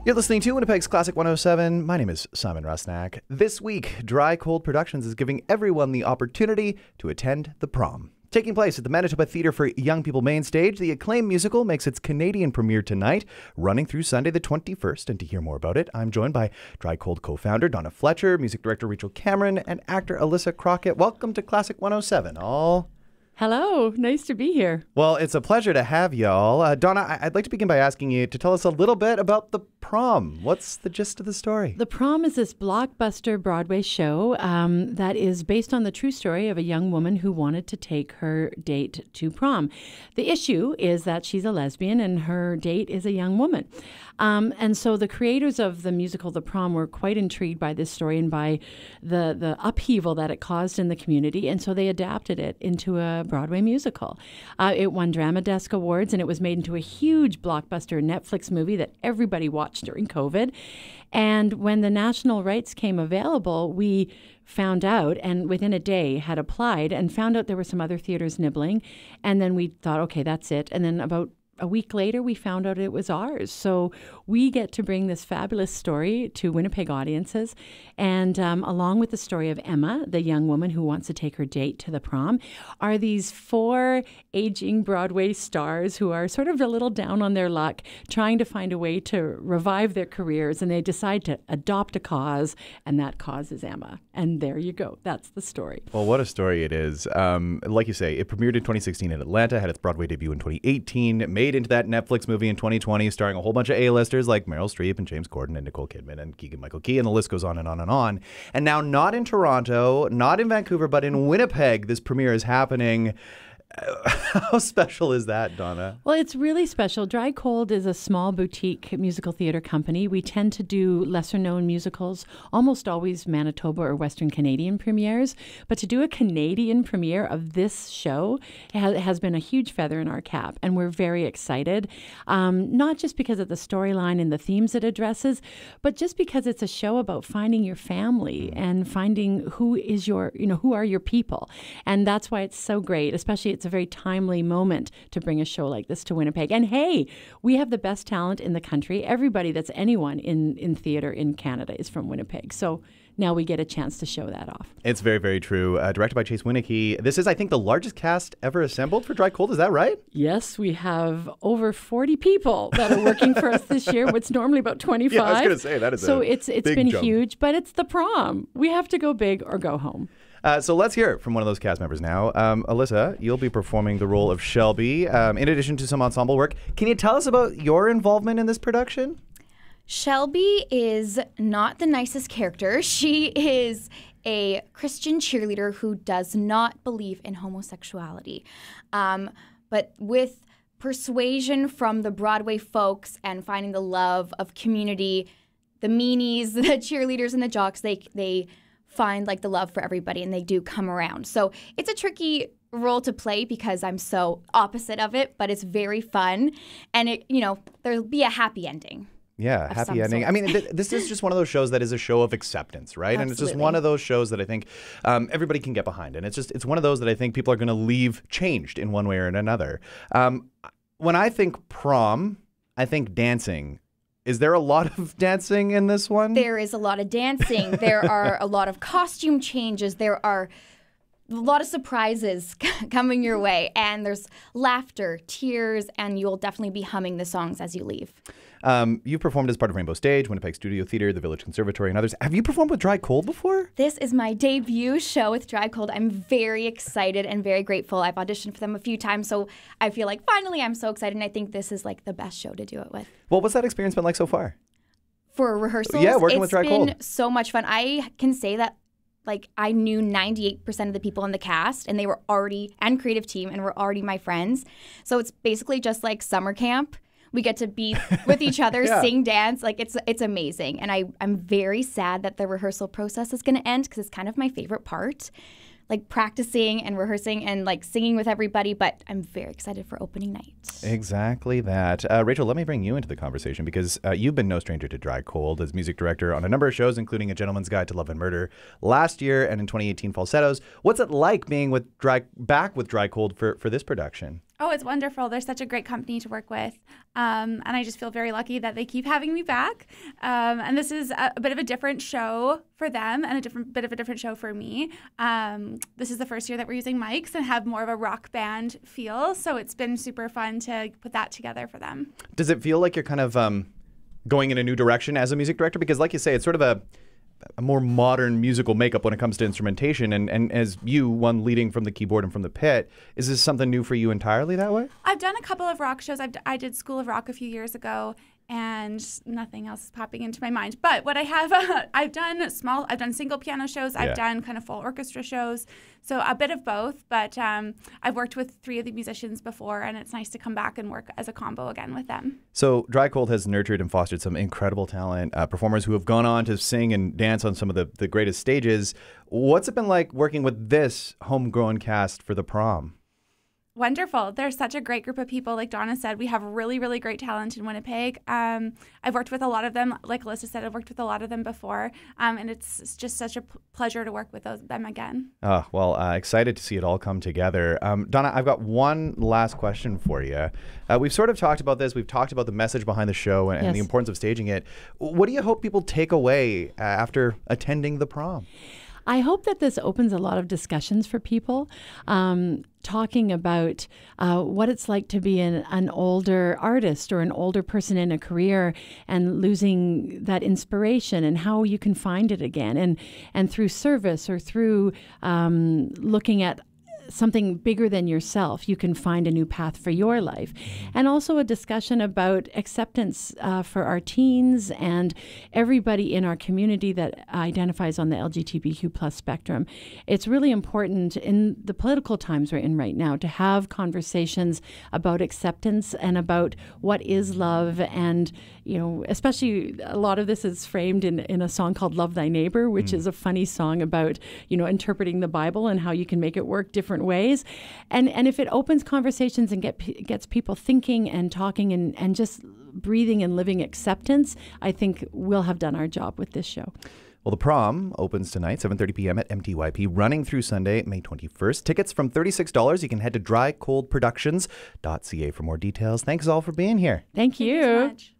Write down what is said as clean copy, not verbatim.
You're listening to Winnipeg's Classic 107. My name is Simon Rusnak. This week, Dry Cold Productions is giving everyone the opportunity to attend the Prom. Taking place at the Manitoba Theatre for Young People Mainstage, the acclaimed musical makes its Canadian premiere tonight, running through Sunday the 21st. And to hear more about it, I'm joined by Dry Cold co-founder Donna Fletcher, music director Rachel Cameron, and actor Alyssa Crockett. Welcome to Classic 107, all. Hello, nice to be here. Well, it's a pleasure to have y'all. Donna, I'd like to begin by asking you to tell us a little bit about the Prom. What's the gist of the story? The Prom is this blockbuster Broadway show that is based on the true story of a young woman who wanted to take her date to prom. The issue is that she's a lesbian and her date is a young woman. And so the creators of the musical The Prom were quite intrigued by this story and by the upheaval that it caused in the community. And so they adapted it into a Broadway musical. It won Drama Desk Awards, and it was made into a huge blockbuster Netflix movie that everybody watched during COVID. And when the national rights came available, we found out, and within a day had applied and found out there were some other theaters nibbling. And then we thought, okay, that's it. And then about a week later, we found out it was ours. So we get to bring this fabulous story to Winnipeg audiences. And along with the story of Emma, the young woman who wants to take her date to the prom, are these four aging Broadway stars who are sort of a little down on their luck, trying to find a way to revive their careers. And they decide to adopt a cause, and that cause is Emma. And there you go. That's the story. Well, what a story it is. Like you say, it premiered in 2016 in Atlanta, had its Broadway debut in 2018, made into that Netflix movie in 2020, starring a whole bunch of A-listers like Meryl Streep and James Corden and Nicole Kidman and Keegan-Michael Key, and the list goes on and on and on. And now not in Toronto, not in Vancouver, but in Winnipeg, this premiere is happening. How special is that, Donna? Well, it's really special. Dry Cold is a small boutique musical theater company. We tend to do lesser-known musicals, almost always Manitoba or Western Canadian premieres. But to do a Canadian premiere of this show has been a huge feather in our cap, and we're very excited. Not just because of the storyline and the themes it addresses, but just because it's a show about finding your family and finding who are your people. And that's why it's so great, especially it's a very timely moment to bring a show like this to Winnipeg. And hey, we have the best talent in the country. Everybody that's anyone in theater in Canada is from Winnipeg. So now we get a chance to show that off. It's very, very true. Directed by Chase Winicky. This is, I think, the largest cast ever assembled for Dry Cold. Is that right? Yes, we have over 40 people that are working for us this year. It's normally about 25. Yeah, I was going to say, that is so a it's big been jump. huge, but it's the Prom. We have to go big or go home. So let's hear it from one of those cast members now. Alyssa, you'll be performing the role of Shelby, in addition to some ensemble work. Can you tell us about your involvement in this production? Shelby is not the nicest character. She is a Christian cheerleader who does not believe in homosexuality. But with persuasion from the Broadway folks and finding the love of community, the meanies, the cheerleaders, and the jocks, they find like the love for everybody, and they do come around. So it's a tricky role to play because I'm so opposite of it, but it's very fun, and there'll be a happy ending. Yeah, happy ending. I mean, this is just one of those shows that is a show of acceptance, right? Absolutely. And it's just one of those shows that I think everybody can get behind. And it's one of those that I think people are going to leave changed in one way or another. When I think prom, I think dancing. Is there a lot of dancing in this one? There is a lot of dancing. There are a lot of costume changes. There are a lot of surprises coming your way. And there's laughter, tears, and you'll definitely be humming the songs as you leave. You've performed as part of Rainbow Stage, Winnipeg Studio Theatre, the Village Conservatory, and others. Have you performed with Dry Cold before? This is my debut show with Dry Cold. I'm very excited and very grateful. I've auditioned for them a few times, so I feel like finally I'm so excited, and I think this is like the best show to do it with. Well, what's that experience been like so far? For rehearsals, yeah, working with Dry Cold. It's been so much fun. I can say that I knew 98% of the people in the cast, and they were already, and creative team, and were already my friends. So it's basically just like summer camp. We get to be with each other, Yeah. sing, dance. Like it's amazing. And I'm very sad that the rehearsal process is going to end because it's kind of my favorite part. Like practicing and rehearsing and like singing with everybody, but I'm very excited for opening night. Exactly that. Rachel, let me bring you into the conversation because you've been no stranger to Dry Cold as music director on a number of shows, including A Gentleman's Guide to Love and Murder last year and in 2018 Falsettos. What's it like being back with Dry Cold for this production? Oh, it's wonderful. They're such a great company to work with. And I just feel very lucky that they keep having me back. And this is a bit of a different show for them and a bit of a different show for me. This is the first year that we're using mics and have more of a rock band feel. So it's been super fun to put that together for them. Does it feel like you're kind of going in a new direction as a music director? Because like you say, it's sort of a more modern musical makeup when it comes to instrumentation. And as you, one leading from the keyboard and from the pit, is this something new for you entirely that way? I've done a couple of rock shows. I did School of Rock a few years ago, and nothing else is popping into my mind. But what I have, I've done single piano shows. I've done kind of full orchestra shows. So a bit of both. But I've worked with 3 of the musicians before, and it's nice to come back and work as a combo again with them. So Dry Cold has nurtured and fostered some incredible talent, performers who have gone on to sing and dance on some of the greatest stages. What's it been like working with this homegrown cast for the Prom? Wonderful. They're such a great group of people. Like Donna said, we have really, really great talent in Winnipeg. I've worked with a lot of them. Like Alyssa said, I've worked with a lot of them before. And it's just such a pleasure to work with them again. Oh, well, excited to see it all come together. Donna, I've got one last question for you. We've sort of talked about this. We've talked about the message behind the show and the importance of staging it. What do you hope people take away after attending the Prom? I hope that this opens a lot of discussions for people, talking about what it's like to be an older artist or an older person in a career and losing that inspiration, and how you can find it again, and through service or through looking at something bigger than yourself, you can find a new path for your life. And also a discussion about acceptance for our teens and everybody in our community that identifies on the LGBTQ plus spectrum. It's really important in the political times we're in right now to have conversations about acceptance and about what is love. And, especially a lot of this is framed in a song called Love Thy Neighbor, which is a funny song about, interpreting the Bible and how you can make it work different ways. And if it opens conversations and gets people thinking and talking and just breathing and living acceptance, I think we'll have done our job with this show. Well, the Prom opens tonight, 7:30 p.m. at MTYP, running through Sunday, May 21st. Tickets from $36. You can head to drycoldproductions.ca for more details. Thanks all for being here. Thank you. Thank you so much.